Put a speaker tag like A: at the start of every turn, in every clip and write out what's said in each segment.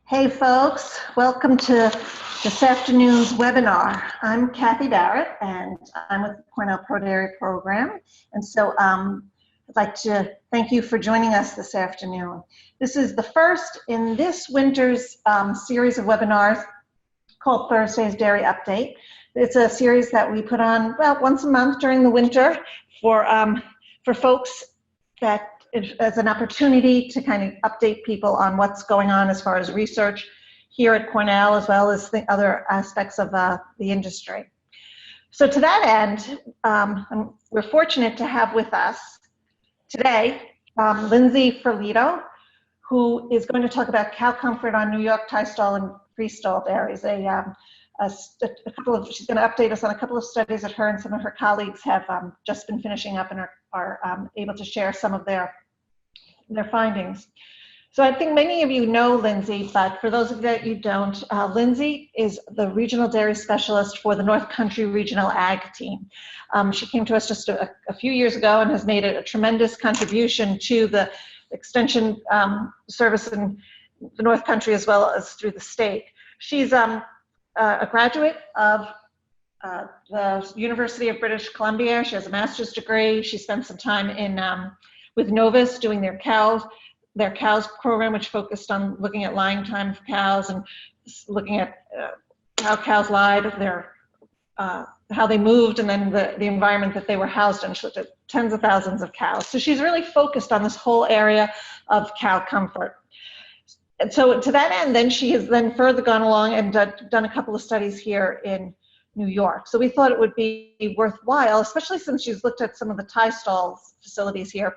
A: Hey folks, welcome to this afternoon's webinar. I'm Kathy Barrett and I'm with the Cornell ProDairy program. And so I'd like to thank you for joining us this afternoon. This is the first in this winter's series of webinars called Thursday's Dairy Update. It's a series that we put on, well, once a month during the winter for folks that as an opportunity to kind of update people on what's going on as far as research here at Cornell, as well as the other aspects of the industry. So to that end, we're fortunate to have with us today Lindsay Ferlito, who is going to talk about cow comfort on New York Tiestall and Freestall dairies. She's going to update us on a couple of studies that her and some of her colleagues have just been finishing up and are able to share some of their findings. So I think many of you know Lindsay, but for those of you that you don't, Lindsay is the regional dairy specialist for the North Country Regional Ag Team. She came to us just a few years ago and has made a tremendous contribution to the extension service in the North Country as well as through the state. She's a graduate of the University of British Columbia. She has a master's degree. She spent some time in with Novus doing their cows program, which focused on looking at lying time of cows and looking at how cows lied, how they moved, and then the environment that they were housed in. She looked at tens of thousands of cows. So she's really focused on this whole area of cow comfort. And so to that end, then she has then further gone along and done a couple of studies here in New York. So we thought it would be worthwhile, especially since she's looked at some of the Tiestall facilities here,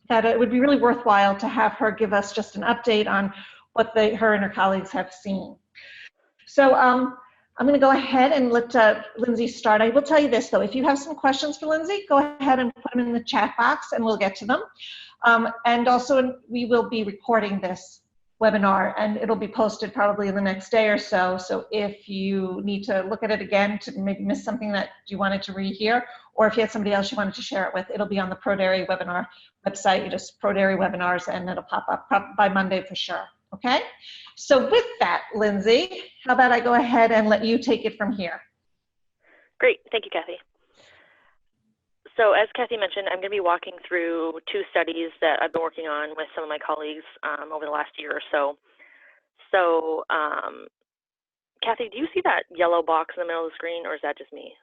A: that it would be really worthwhile to have her give us just an update on what her and her colleagues have seen. So I'm going to go ahead and let Lindsay start. I will tell you this, though. If you have some questions for Lindsay, go ahead and put them in the chat box, and we'll get to them. And also, we will be recording this webinar, and it'll be posted probably in the next day or so. So if you need to look at it again to maybe miss something that you wanted to rehear, or if you had somebody else you wanted to share it with, it'll be on the ProDairy webinar website. You just ProDairy webinars, and it'll pop up by Monday for sure. Okay? So with that, Lindsay, how about I go ahead and let you take it from here?
B: Great. Thank you, Kathy. So as Kathy mentioned, I'm going to be walking through two studies that I've been working on with some of my colleagues over the last year or so. So Kathy, do you see that yellow box in the middle of the screen, or is that just me?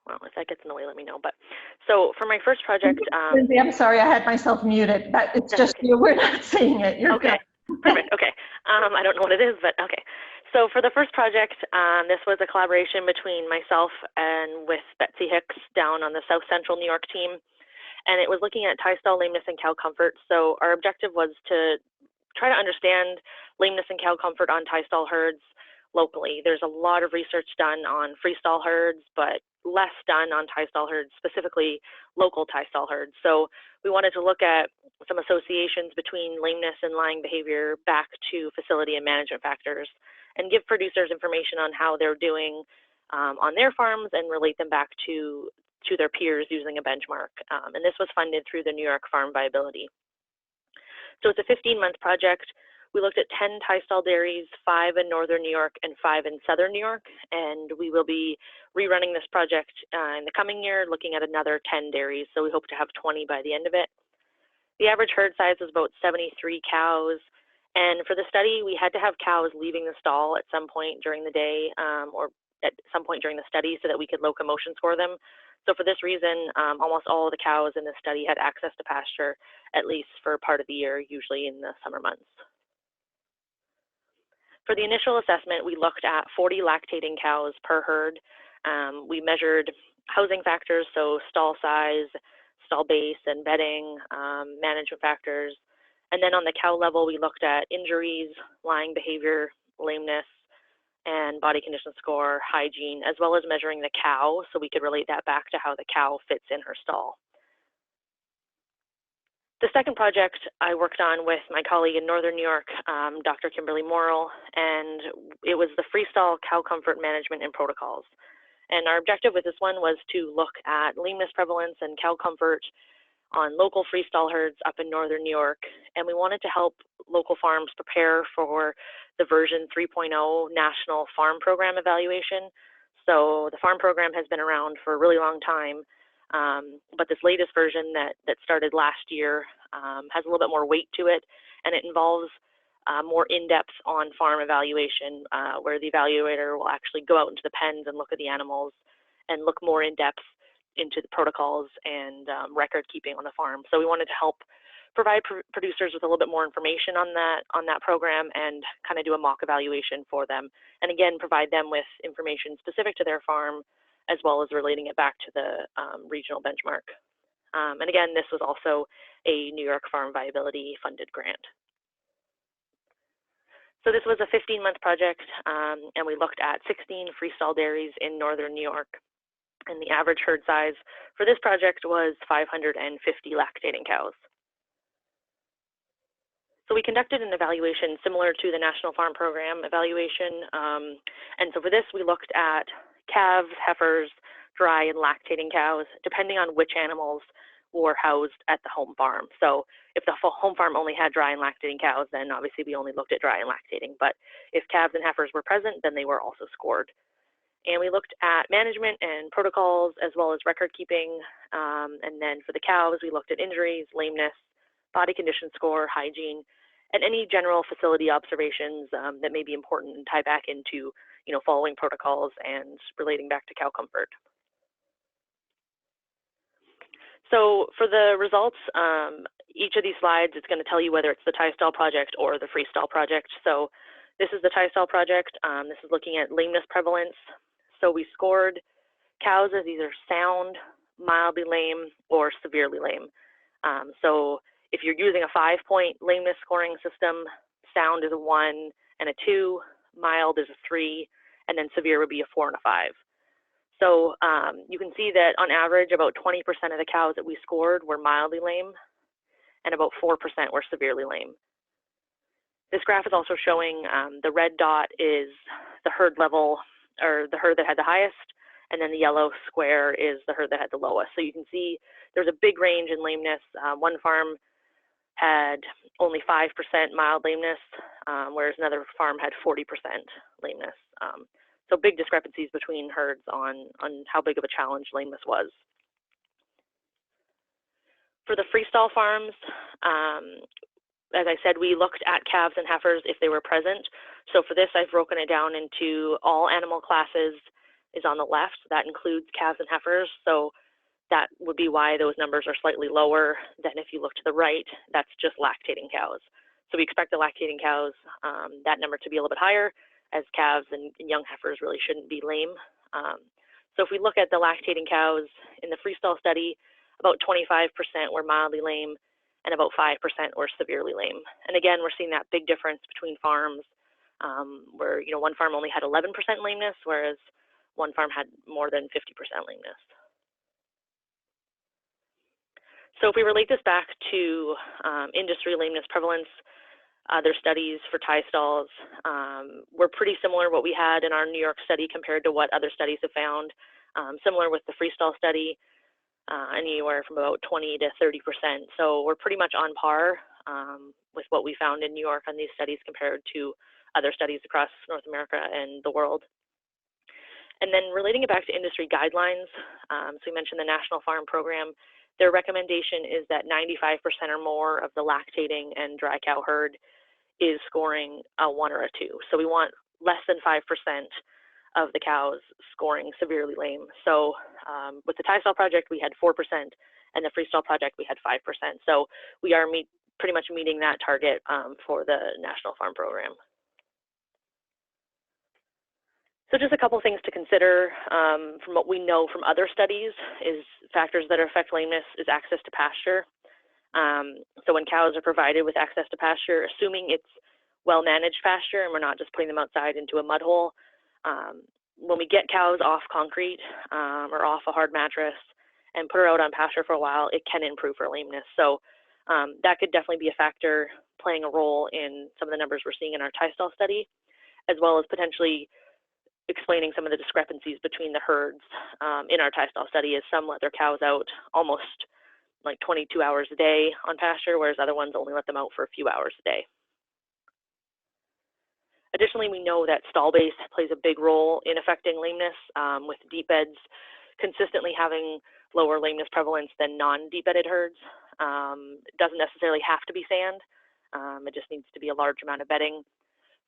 B: Well, if that gets in the way, let me know. But so for my first project,
A: Lindsay, I'm sorry, I had myself muted. It's just okay. We're not seeing it. You're
B: okay. Good. Perfect. Okay. I don't know what it is, but okay. So for the first project, this was a collaboration between myself and with Betsy Hicks down on the South Central New York team, and it was looking at Tiestall lameness and cow comfort. So our objective was to try to understand lameness and cow comfort on Tiestall herds locally. There's a lot of research done on Freestall herds, but less done on Tiestall herds, specifically local Tiestall herds. So we wanted to look at some associations between lameness and lying behavior back to facility and management factors, and give producers information on how they're doing on their farms and relate them back to their peers using a benchmark. And this was funded through the New York Farm Viability. So it's a 15-month project. We looked at 10 Tiestall dairies, 5 in northern New York and 5 in southern New York, and we will be rerunning this project in the coming year, looking at another 10 dairies, so we hope to have 20 by the end of it. The average herd size was about 73 cows, and for the study, we had to have cows leaving the stall at some point during the day or at some point during the study so that we could locomotion score them. So for this reason, almost all of the cows in the study had access to pasture, at least for part of the year, usually in the summer months. For the initial assessment, we looked at 40 lactating cows per herd. We measured housing factors, so stall size, stall base, and bedding, management factors. And then on the cow level, we looked at injuries, lying behavior, lameness, and body condition score, hygiene, as well as measuring the cow, so we could relate that back to how the cow fits in her stall. The second project I worked on with my colleague in Northern New York, Dr. Kimberly Morrill, and it was the Freestall cow comfort management and protocols. And our objective with this one was to look at lameness prevalence and cow comfort on local freestall herds up in northern New York, and we wanted to help local farms prepare for the version 3.0 National Farm Program evaluation. So the farm program has been around for a really long time, but this latest version that started last year has a little bit more weight to it, and it involves more in-depth on-farm evaluation, where the evaluator will actually go out into the pens and look at the animals and look more in-depth into the protocols and record keeping on the farm. So we wanted to help provide producers with a little bit more information on that program and kind of do a mock evaluation for them. And again, provide them with information specific to their farm, as well as relating it back to the regional benchmark. And again, this was also a New York Farm Viability funded grant. So this was a 15-month project, and we looked at 16 freestall dairies in northern New York. And the average herd size for this project was 550 lactating cows. So we conducted an evaluation similar to the National Farm Program evaluation. And so for this, we looked at calves, heifers, dry and lactating cows, depending on which animals were housed at the home farm. So if the home farm only had dry and lactating cows, then obviously we only looked at dry and lactating. But if calves and heifers were present, then they were also scored. And we looked at management and protocols, as well as record keeping. And then for the cows, we looked at injuries, lameness, body condition score, hygiene, and any general facility observations that may be important and tie back into, following protocols and relating back to cow comfort. So for the results, each of these slides is going to tell you whether it's the Tiestall project or the Freestall project. So this is the Tiestall project. This is looking at lameness prevalence. So we scored cows as either sound, mildly lame, or severely lame. So if you're using a 5-point lameness scoring system, sound is a 1 and a 2, mild is a 3, and then severe would be a 4 and a 5. So you can see that on average, about 20% of the cows that we scored were mildly lame, and about 4% were severely lame. This graph is also showing the red dot is the herd level, or the herd that had the highest, and then the yellow square is the herd that had the lowest. So you can see there's a big range in lameness. One farm had only 5% mild lameness, whereas another farm had 40% lameness. So big discrepancies between herds on how big of a challenge lameness was. For the freestall farms, as I said, we looked at calves and heifers if they were present. So for this, I've broken it down into all animal classes is on the left. So that includes calves and heifers. So that would be why those numbers are slightly lower than if you look to the right, that's just lactating cows. So we expect the lactating cows, that number to be a little bit higher, as calves and young heifers really shouldn't be lame. So if we look at the lactating cows in the Freestall study, about 25% were mildly lame and about 5% were severely lame. And again, we're seeing that big difference between farms where one farm only had 11% lameness, whereas one farm had more than 50% lameness. So if we relate this back to industry lameness prevalence, other studies for Tiestalls were pretty similar what we had in our New York study compared to what other studies have found. Similar with the Freestall study, anywhere from about 20 to 30%. So we're pretty much on par with what we found in New York on these studies compared to other studies across North America and the world. And then relating it back to industry guidelines, so we mentioned the National Farm Program. Their recommendation is that 95% or more of the lactating and dry cow herd is scoring a 1 or a 2. So we want less than 5% of the cows scoring severely lame. So with the Tiestall project, we had 4%, and the Freestall project, we had 5%. So we are pretty much meeting that target for the National Farm Program. So just a couple things to consider from what we know from other studies is factors that affect lameness is access to pasture. So when cows are provided with access to pasture, assuming it's well-managed pasture and we're not just putting them outside into a mud hole, when we get cows off concrete or off a hard mattress and put her out on pasture for a while, it can improve her lameness. So that could definitely be a factor playing a role in some of the numbers we're seeing in our Tiestall study, as well as potentially explaining some of the discrepancies between the herds in our Tiestall study, as some let their cows out almost like 22 hours a day on pasture, whereas other ones only let them out for a few hours a day. Additionally, we know that stall base plays a big role in affecting lameness, with deep beds consistently having lower lameness prevalence than non-deep bedded herds. It doesn't necessarily have to be sand. It just needs to be a large amount of bedding.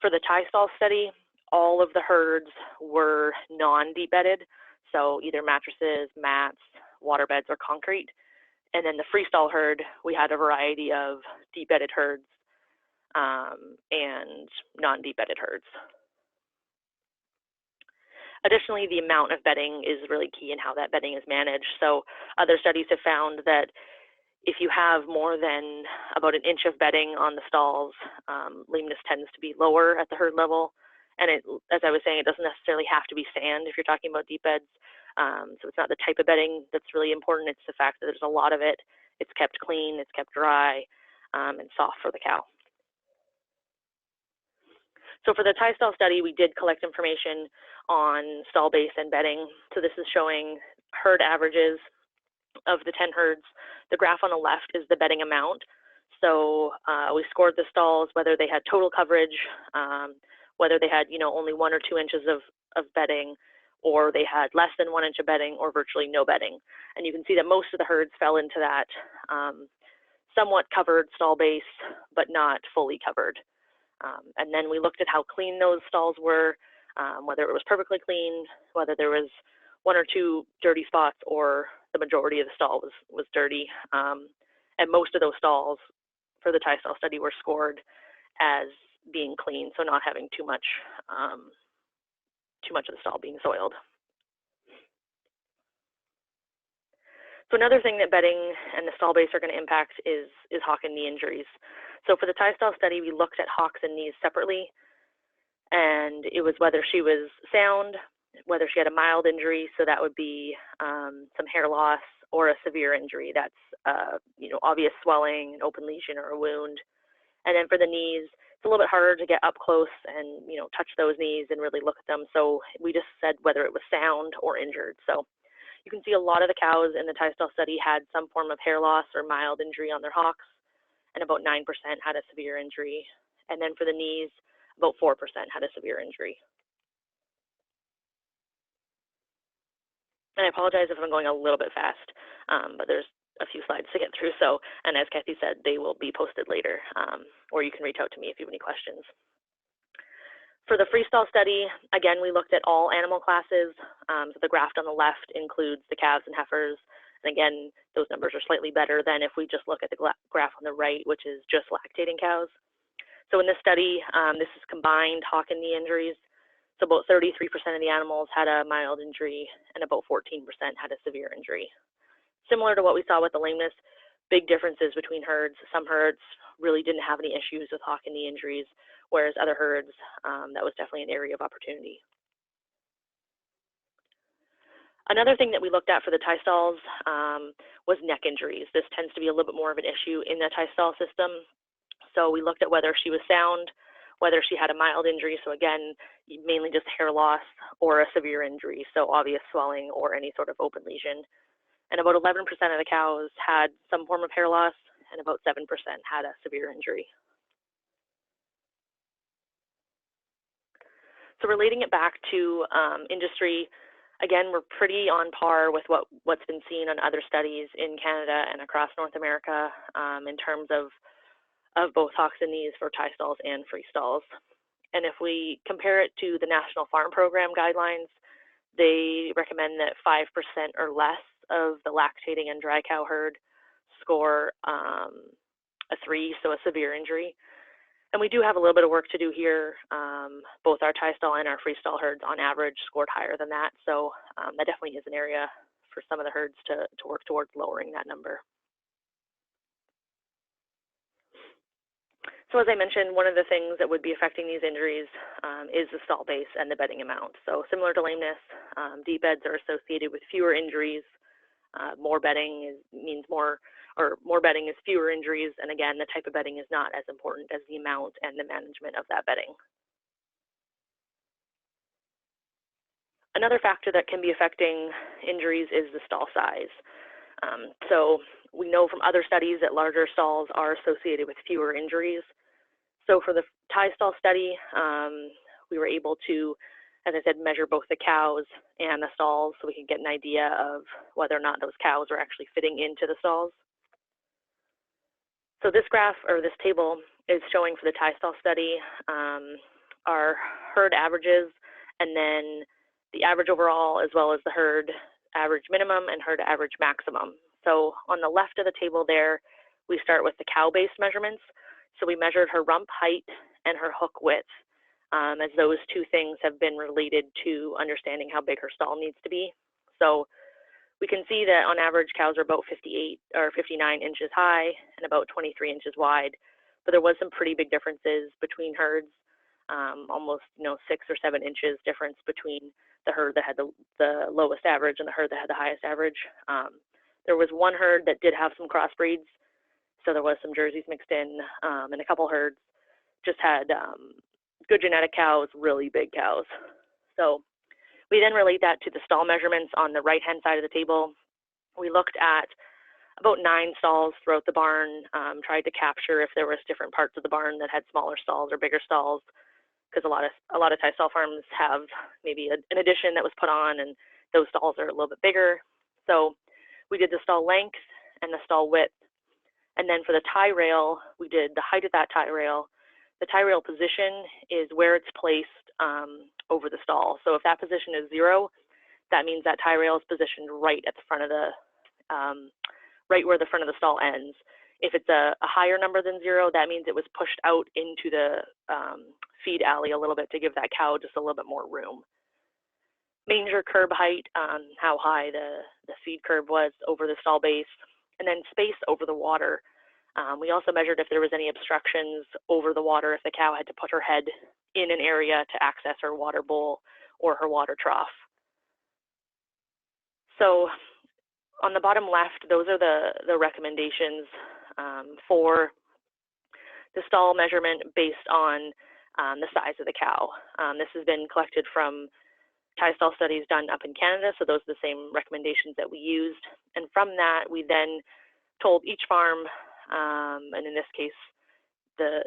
B: For the Tiestall study, all of the herds were non-deep bedded, so either mattresses, mats, water beds, or concrete. And then the Freestall herd, we had a variety of deep bedded herds and non-deep bedded herds. Additionally, the amount of bedding is really key in how that bedding is managed. So other studies have found that if you have more than about an inch of bedding on the stalls, lameness tends to be lower at the herd level. And it, as I was saying, it doesn't necessarily have to be sand if you're talking about deep beds. So it's not the type of bedding that's really important. It's the fact that there's a lot of it. It's kept clean, it's kept dry, and soft for the cow. So for the Tiestall study, we did collect information on stall base and bedding. So this is showing herd averages of the 10 herds. The graph on the left is the bedding amount. So we scored the stalls, whether they had total coverage, whether they had only 1 or 2 inches of bedding, or they had less than 1 inch of bedding, or virtually no bedding. And you can see that most of the herds fell into that somewhat covered stall base, but not fully covered. And then we looked at how clean those stalls were, whether it was perfectly clean, whether there was 1 or 2 dirty spots, or the majority of the stall was dirty. And most of those stalls for the Tiestall study were scored as being clean, so not having too much of the stall being soiled. So another thing that bedding and the stall base are going to impact is hock and knee injuries. So for the Tiestall study, we looked at hocks and knees separately, and it was whether she was sound, whether she had a mild injury, so that would be some hair loss, or a severe injury, that's obvious swelling, an open lesion, or a wound. And then for the knees, it's a little bit harder to get up close and touch those knees and really look at them. So we just said whether it was sound or injured. So you can see a lot of the cows in the Tiestall study had some form of hair loss or mild injury on their hocks, and about 9% had a severe injury. And then for the knees, about 4% had a severe injury. And I apologize if I'm going a little bit fast, but there's a few slides to get through. So, and as Kathy said, they will be posted later, or you can reach out to me if you have any questions. For the Freestall study, again, we looked at all animal classes. So the graph on the left includes the calves and heifers. And again, those numbers are slightly better than if we just look at the graph on the right, which is just lactating cows. So in this study, this is combined hock and knee injuries. So about 33% of the animals had a mild injury, and about 14% had a severe injury. Similar to what we saw with the lameness, big differences between herds. Some herds really didn't have any issues with hock and knee injuries, whereas other herds, that was definitely an area of opportunity. Another thing that we looked at for the Tiestalls was neck injuries. This tends to be a little bit more of an issue in the Tiestall system. So we looked at whether she was sound, whether she had a mild injury, so again, mainly just hair loss, or a severe injury, so obvious swelling or any sort of open lesion. And about 11% of the cows had some form of hair loss, and about 7% had a severe injury. So relating it back to industry, again, we're pretty on par with what's been seen on other studies in Canada and across North America in terms of both hocks and knees for Tiestalls and Freestalls. And if we compare it to the National Farm Program guidelines, they recommend that 5% or less of the lactating and dry cow herd score a 3, so a severe injury. And we do have a little bit of work to do here. Both our Tiestall and our Freestall herds on average scored higher than that. So that definitely is an area for some of the herds to work towards lowering that number. So as I mentioned, one of the things that would be affecting these injuries is the stall base and the bedding amount. So similar to lameness, deep beds are associated with fewer injuries. More bedding means more bedding is fewer injuries. And again, the type of bedding is not as important as the amount and the management of that bedding. Another factor that can be affecting injuries is the stall size. So We know from other studies that larger stalls are associated with fewer injuries. So for the Tiestall study, we were able to, as I said, measure both the cows and the stalls so we could get an idea of whether or not those cows were actually fitting into the stalls. So this graph, or this table, is showing for the Tiestall study our herd averages, and then the average overall, as well as the herd average minimum and herd average maximum. So on the left of the table there, we start with the cow-based measurements. So we measured her rump height and her hook width, as those two things have been related to understanding how big her stall needs to be. So we can see that on average, cows are about 58 or 59 inches high and about 23 inches wide, but there was some pretty big differences between herds, almost 6 or 7 inches difference between the herd that had the lowest average and the herd that had the highest average. There was one herd that did have some crossbreeds, so there was some jerseys mixed in, and a couple herds just had good genetic cows, really big cows. So we then relate that to the stall measurements on the right-hand side of the table. We looked at about 9 stalls throughout the barn, tried to capture if there was different parts of the barn that had smaller stalls or bigger stalls, because a lot of Tiestall farms have maybe an addition that was put on, and those stalls are a little bit bigger. So we did the stall length and the stall width, and then for the tie rail, we did the height of that tie rail. The tie rail position is where it's placed over the stall. So if that position is 0, that means that tie rail is positioned right at the front of the, right where the front of the stall ends. If it's a higher number than 0, that means it was pushed out into the feed alley a little bit to give that cow just a little bit more room. Manger curb height, how high the feed curb was over the stall base, and then space over the water. We also measured if there was any obstructions over the water, if the cow had to put her head in an area to access her water bowl or her water trough. So on the bottom left, those are the recommendations for the stall measurement based on the size of the cow. This has been collected from Tiestall studies done up in Canada, so those are the same recommendations that we used. And from that, we then told each farm, and in this case, the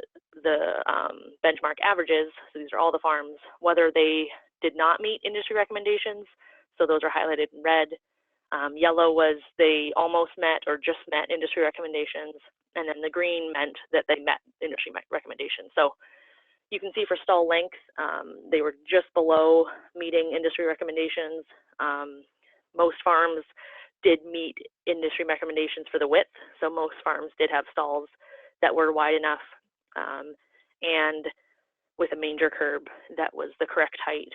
B: benchmark averages, so these are all the farms, whether they did not meet industry recommendations, so those are highlighted in red. Yellow was they almost met or just met industry recommendations, and then the green meant that they met industry recommendations. So you can see for stall length, they were just below meeting industry recommendations. Most farms did meet industry recommendations for the width, so most farms did have stalls that were wide enough and with a manger curb that was the correct height.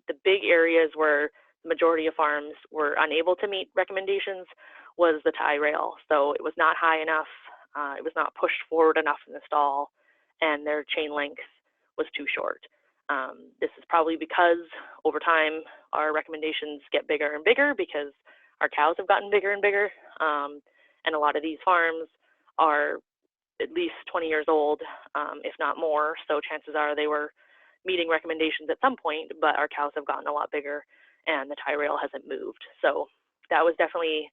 B: The big areas where the majority of farms were unable to meet recommendations was the tie rail. So it was not high enough, it was not pushed forward enough in the stall, and their chain length was too short. This is probably because over time our recommendations get bigger and bigger because our cows have gotten bigger and bigger, and a lot of these farms are at least 20 years old, if not more, so chances are they were meeting recommendations at some point, but our cows have gotten a lot bigger and the tie rail hasn't moved. So that was definitely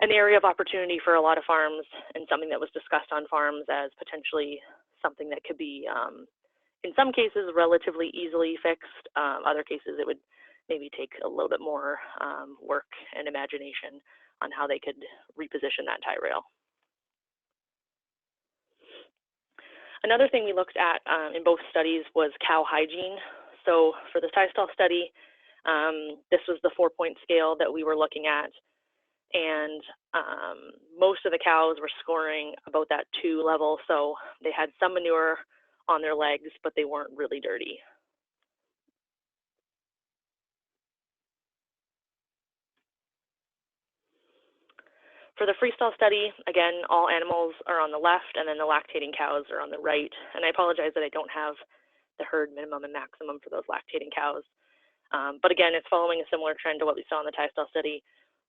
B: an area of opportunity for a lot of farms and something that was discussed on farms as potentially something that could be, in some cases, relatively easily fixed. Other cases, it would maybe take a little bit more work and imagination on how they could reposition that tie rail. Another thing we looked at in both studies was cow hygiene. So for the Tiestall study, this was the 4-point scale that we were looking at, and most of the cows were scoring about that 2 level, so they had some manure on their legs, but they weren't really dirty. For the Freestall study, again, all animals are on the left, and then the lactating cows are on the right. And I apologize that I don't have the herd minimum and maximum for those lactating cows. But again, it's following a similar trend to what we saw in the Tiestall study.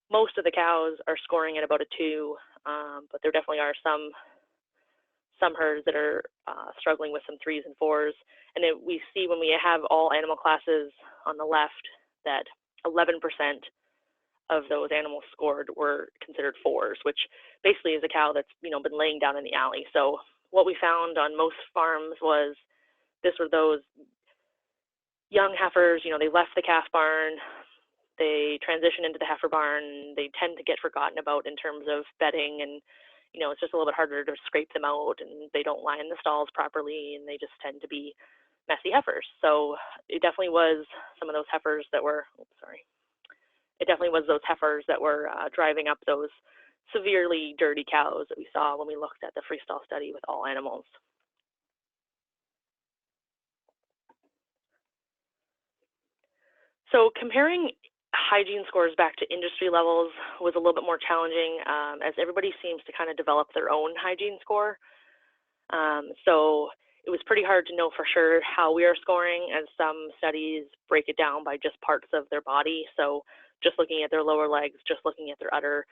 B: Most of the cows are scoring at about a 2, but there definitely are some herds that are struggling with some 3s and 4s. And then we see when we have all animal classes on the left that 11% of those animals scored were considered 4s, which basically is a cow that's, been laying down in the alley. So what we found on most farms was this were those young heifers, they left the calf barn, they transition into the heifer barn, they tend to get forgotten about in terms of bedding, and it's just a little bit harder to scrape them out, and they don't lie in the stalls properly, and they just tend to be messy heifers. So it definitely was some of those heifers that were, it definitely was those heifers that were driving up those severely dirty cows that we saw when we looked at the Freestall study with all animals. So comparing hygiene scores back to industry levels was a little bit more challenging, as everybody seems to kind of develop their own hygiene score. So it was pretty hard to know for sure how we are scoring, as some studies break it down by just parts of their body. So just looking at their lower legs, just looking at their udder.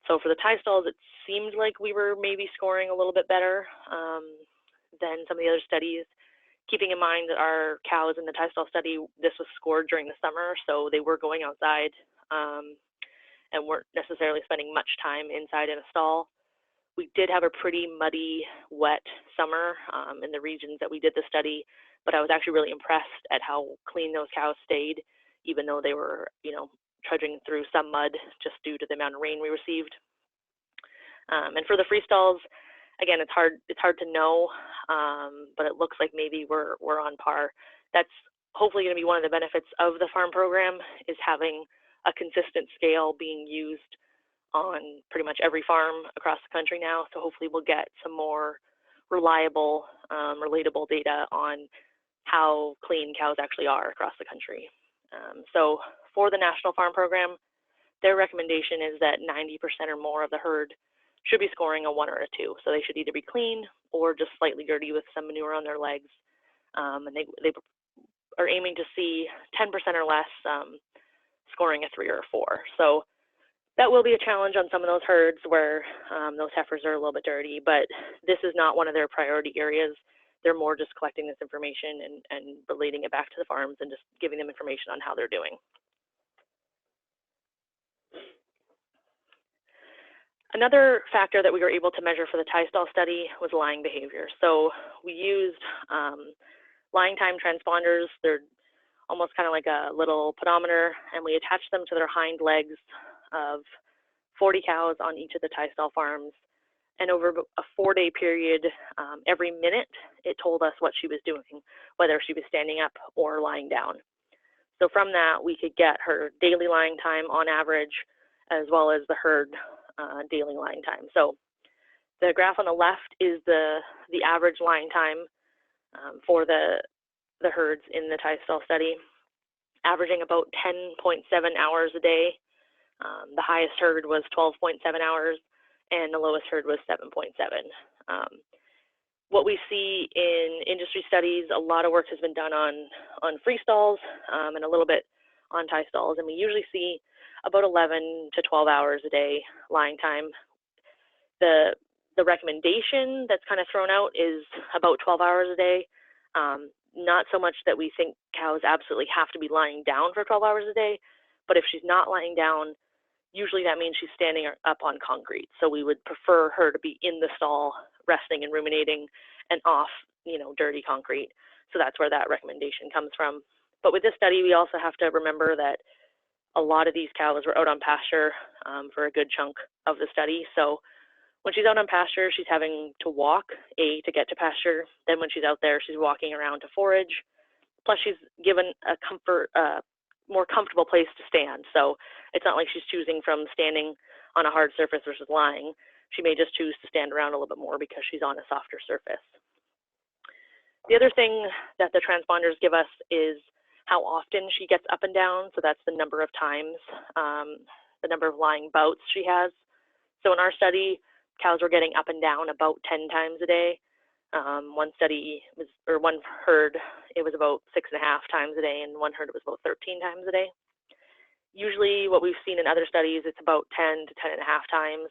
B: So for the Tiestalls, it seemed like we were maybe scoring a little bit better than some of the other studies. Keeping in mind that our cows in the Tiestall study, this was scored during the summer, so they were going outside and weren't necessarily spending much time inside in a stall. We did have a pretty muddy, wet summer in the regions that we did the study, but I was actually really impressed at how clean those cows stayed, even though they were, trudging through some mud just due to the amount of rain we received. And for the Freestalls, again, it's hard to know, but it looks like maybe we're on par. That's hopefully going to be one of the benefits of the farm program, is having a consistent scale being used on pretty much every farm across the country now. So hopefully we'll get some more reliable, relatable data on how clean cows actually are across the country. So for the National Farm Program, their recommendation is that 90% or more of the herd should be scoring a 1 or a 2. So they should either be clean or just slightly dirty with some manure on their legs. And they are aiming to see 10% or less scoring a 3 or a 4. So that will be a challenge on some of those herds where those heifers are a little bit dirty, but this is not one of their priority areas. They're more just collecting this information and relating it back to the farms and just giving them information on how they're doing. Another factor that we were able to measure for the Tiestall study was lying behavior. So we used lying time transponders. They're almost kind of like a little pedometer, and we attached them to their hind legs of 40 cows on each of the Tiestall farms. And over a 4-day period, every minute, it told us what she was doing, whether she was standing up or lying down. So from that, we could get her daily lying time on average, as well as the herd daily lying time. So the graph on the left is the average lying time for the herds in the Tiestall study, averaging about 10.7 hours a day. The highest herd was 12.7 hours, and the lowest herd was 7.7. What we see in industry studies, a lot of work has been done on Freestalls and a little bit on Tiestalls, and we usually see about 11 to 12 hours a day lying time. The recommendation that's kind of thrown out is about 12 hours a day. Not so much that we think cows absolutely have to be lying down for 12 hours a day, but if she's not lying down, usually that means she's standing up on concrete. So we would prefer her to be in the stall, resting and ruminating, and off, dirty concrete. So that's where that recommendation comes from. But with this study, we also have to remember that a lot of these cows were out on pasture for a good chunk of the study. So when she's out on pasture, she's having to walk, to get to pasture. Then when she's out there, she's walking around to forage. Plus she's given a more comfortable place to stand. So it's not like she's choosing from standing on a hard surface versus lying. She may just choose to stand around a little bit more because she's on a softer surface. The other thing that the transponders give us is how often she gets up and down. So that's the number of times, the number of lying bouts she has. So in our study, cows were getting up and down about 10 times a day. One herd, it was about 6.5 times a day, and one herd it was about 13 times a day. Usually what we've seen in other studies, it's about 10 to 10.5 times.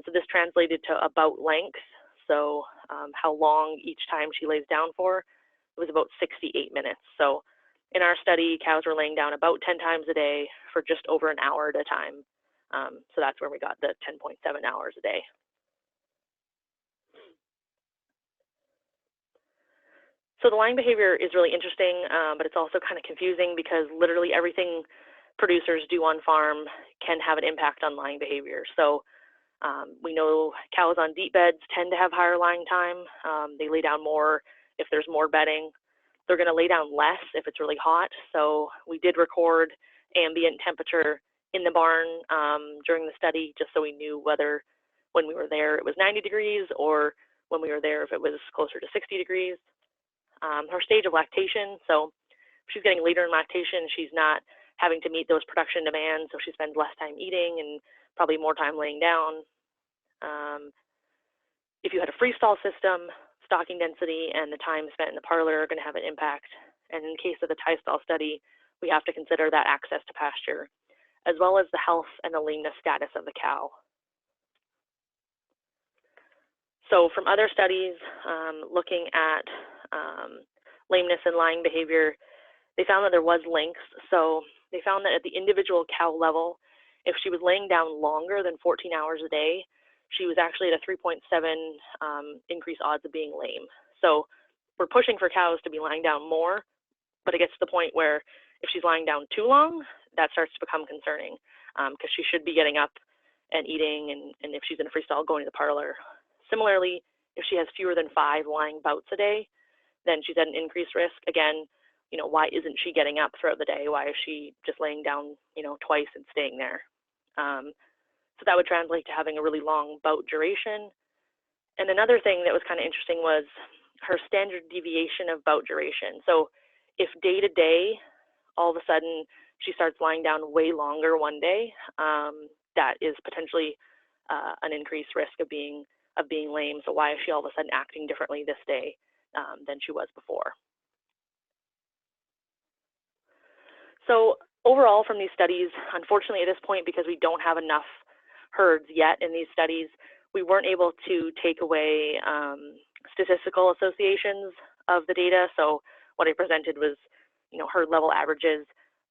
B: So this translated to about length. So how long each time she lays down for, it was about 68 minutes. So in our study, cows were laying down about 10 times a day for just over an hour at a time. So that's where we got the 10.7 hours a day. So the lying behavior is really interesting, but it's also kind of confusing because literally everything producers do on farm can have an impact on lying behavior. So we know cows on deep beds tend to have higher lying time. They lay down more if there's more bedding. They're going to lay down less if it's really hot. So we did record ambient temperature in the barn during the study, just so we knew whether when we were there it was 90 degrees or when we were there if it was closer to 60 degrees. Her stage of lactation, so if she's getting later in lactation, she's not having to meet those production demands, so she spends less time eating and probably more time laying down. If you had a freestall system, stocking density and the time spent in the parlor are going to have an impact. And in case of the Tiestall study, we have to consider that access to pasture, as well as the health and the lameness status of the cow. So from other studies looking at lameness and lying behavior, they found that there was links. So they found that at the individual cow level, if she was laying down longer than 14 hours a day, she was actually at a 3.7 increased odds of being lame. So we're pushing for cows to be lying down more, but it gets to the point where if she's lying down too long, that starts to become concerning because she should be getting up and eating, and if she's in a freestall, going to the parlor. Similarly, if she has fewer than 5 lying bouts a day, then she's at an increased risk. Again, why isn't she getting up throughout the day? Why is she just laying down, twice and staying there? So that would translate to having a really long bout duration. And another thing that was kind of interesting was her standard deviation of bout duration. So if day to day, all of a sudden she starts lying down way longer one day, that is potentially an increased risk of being lame. So why is she all of a sudden acting differently this day than she was before? So overall from these studies, unfortunately at this point, because we don't have enough herds yet in these studies, we weren't able to take away statistical associations of the data. So what I presented was, herd level averages.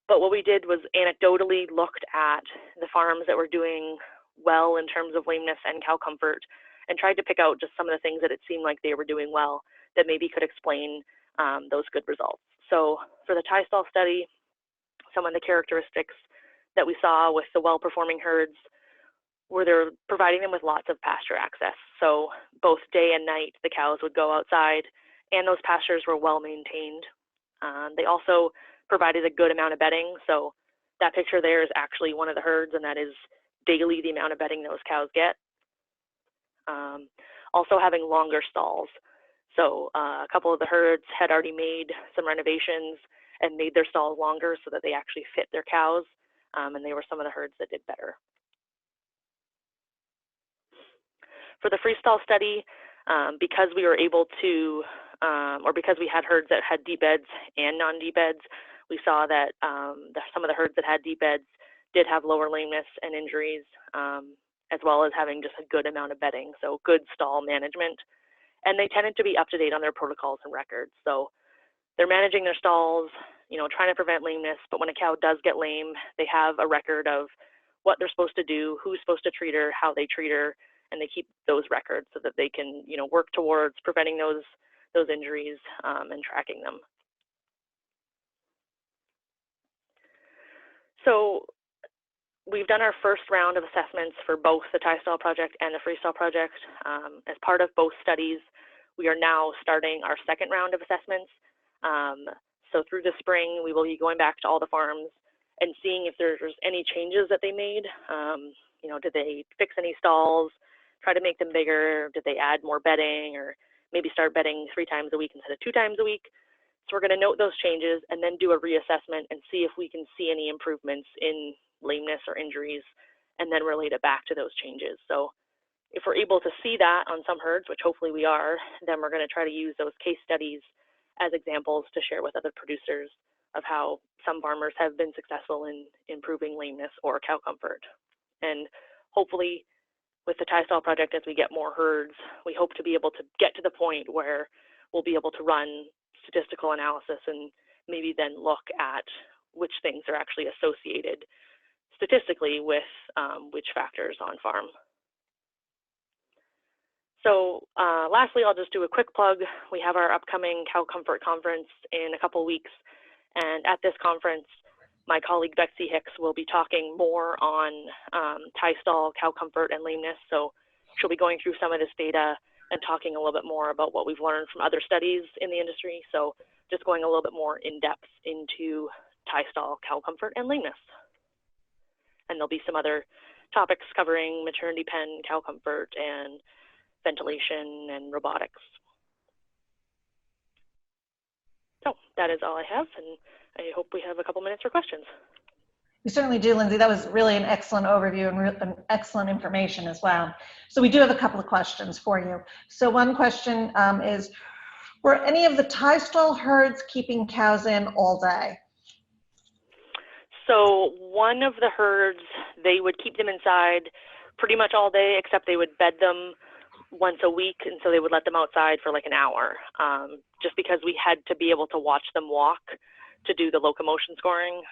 B: But what we did was anecdotally looked at the farms that were doing well in terms of lameness and cow comfort and tried to pick out just some of the things that it seemed like they were doing well that maybe could explain those good results. So for the Tiestall study, some of the characteristics that we saw with the well-performing herds were they're providing them with lots of pasture access. So both day and night, the cows would go outside, and those pastures were well maintained. They also provided a good amount of bedding. So that picture there is actually one of the herds, and that is daily the amount of bedding those cows get. Also having longer stalls. So a couple of the herds had already made some renovations and made their stalls longer so that they actually fit their cows, and they were some of the herds that did better. For the Freestall study, because we were able to, or because we had herds that had deep beds and non-deep beds, we saw that some of the herds that had deep beds did have lower lameness and injuries, as well as having just a good amount of bedding, so good stall management. And they tended to be up to date on their protocols and records. So they're managing their stalls, trying to prevent lameness, but when a cow does get lame, they have a record of what they're supposed to do, who's supposed to treat her, how they treat her, and they keep those records so that they can, work towards preventing those injuries and tracking them. So we've done our first round of assessments for both the Tiestall project and the Freestall project. As part of both studies, we are now starting our second round of assessments. So through the spring, we will be going back to all the farms and seeing if there's any changes that they made. Did they fix any stalls, try to make them bigger? Did they add more bedding, or maybe start bedding 3 times a week instead of 2 times a week? So we're going to note those changes and then do a reassessment and see if we can see any improvements in lameness or injuries, and then relate it back to those changes. So if we're able to see that on some herds, which hopefully we are, then we're going to try to use those case studies as examples to share with other producers of how some farmers have been successful in improving lameness or cow comfort. And hopefully with the Tiestall project, as we get more herds, we hope to be able to get to the point where we'll be able to run statistical analysis and maybe then look at which things are actually associated statistically with which factors on farm. So lastly, I'll just do a quick plug. We have our upcoming Cow Comfort Conference in a couple weeks. And at this conference, my colleague Betsy Hicks will be talking more on Tiestall, cow comfort, and lameness. So she'll be going through some of this data and talking a little bit more about what we've learned from other studies in the industry. So just going a little bit more in depth into Tiestall, cow comfort, and lameness. And there'll be some other topics covering maternity pen, cow comfort, and ventilation and robotics. So that is all I have, and I hope we have a couple minutes for questions.
A: We certainly do, Lindsay. That was really an excellent overview and excellent information as well. So we do have a couple of questions for you. So one question is, were any of the Tiestall herds keeping cows in all day?
B: So one of the herds, they would keep them inside pretty much all day, except they would bed them once a week, and so they would let them outside for like an hour, just because we had to be able to watch them walk to do the locomotion scoring.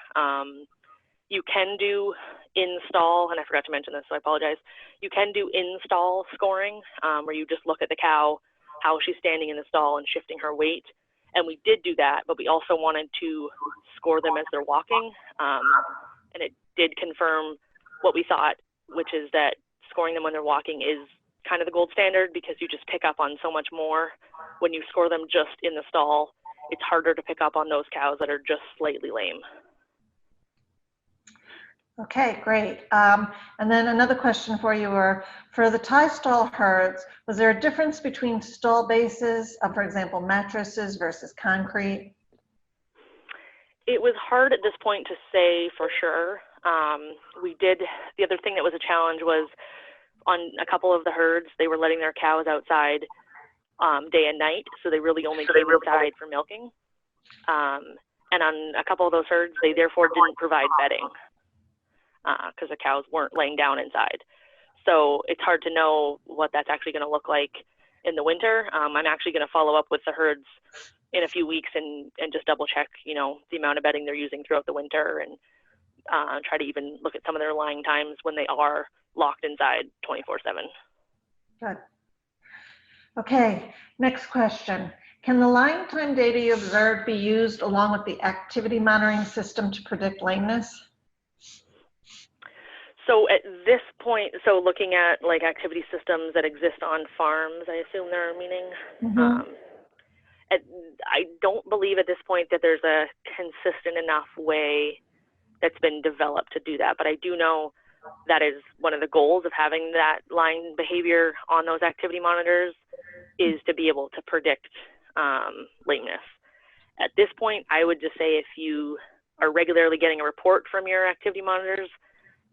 B: You can do in-stall, and I forgot to mention this, so I apologize. You can do in-stall scoring, where you just look at the cow, how she's standing in the stall and shifting her weight. And we did do that, but we also wanted to score them as they're walking. And it did confirm what we thought, which is that scoring them when they're walking is kind of the gold standard, because you just pick up on so much more. When you score them just in the stall, it's harder to pick up on those cows that are just slightly lame.
A: Okay, great. And then another question for you were, for the Tiestall herds, was there a difference between stall bases, for example, mattresses versus concrete?
B: It was hard at this point to say for sure. The other thing that was a challenge was on a couple of the herds, they were letting their cows outside day and night, so they really only came inside for milking. And on a couple of those herds, they therefore didn't provide bedding because the cows weren't laying down inside. So it's hard to know what that's actually going to look like in the winter. I'm actually going to follow up with the herds in a few weeks and just double check, you know, the amount of bedding they're using throughout the winter, and try to even look at some of their lying times when they are locked inside 24/7.
A: Good. Okay, next question. Can the lying time data you observed be used along with the activity monitoring system to predict lameness?
B: So at this point, so looking at like activity systems that exist on farms, I assume they're meaning.
A: Mm-hmm.
B: I don't believe at this point that there's a consistent enough way that's been developed to do that, but I do know that is one of the goals of having that line behavior on those activity monitors, is to be able to predict lameness. At this point, I would just say if you are regularly getting a report from your activity monitors,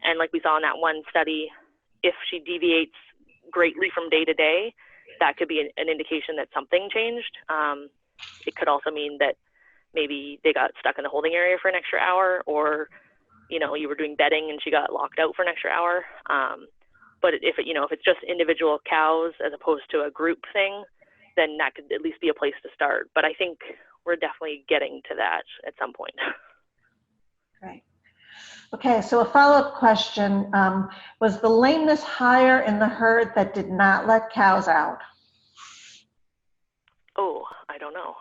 B: and like we saw in that one study, if she deviates greatly from day to day, that could be an indication that something changed. It could also mean that maybe they got stuck in the holding area for an extra hour, or you know, you were doing bedding and she got locked out for an extra hour. But if it's just individual cows as opposed to a group thing, then that could at least be a place to start. But I think we're definitely getting to that at some point.
A: Great. Okay, so a follow-up question, was the lameness higher in the herd that did not let cows out?
B: Oh, I don't know.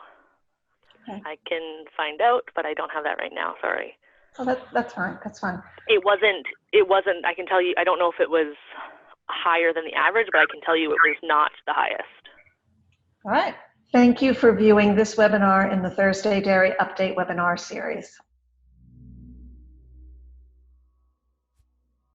A: Okay.
B: I can find out, but I don't have that right now, sorry.
A: Oh, that's fine, that's fine.
B: It wasn't, I can tell you, I don't know if it was higher than the average, but I can tell you it was not the highest.
A: All right. Thank you for viewing this webinar in the Thursday Dairy Update webinar series.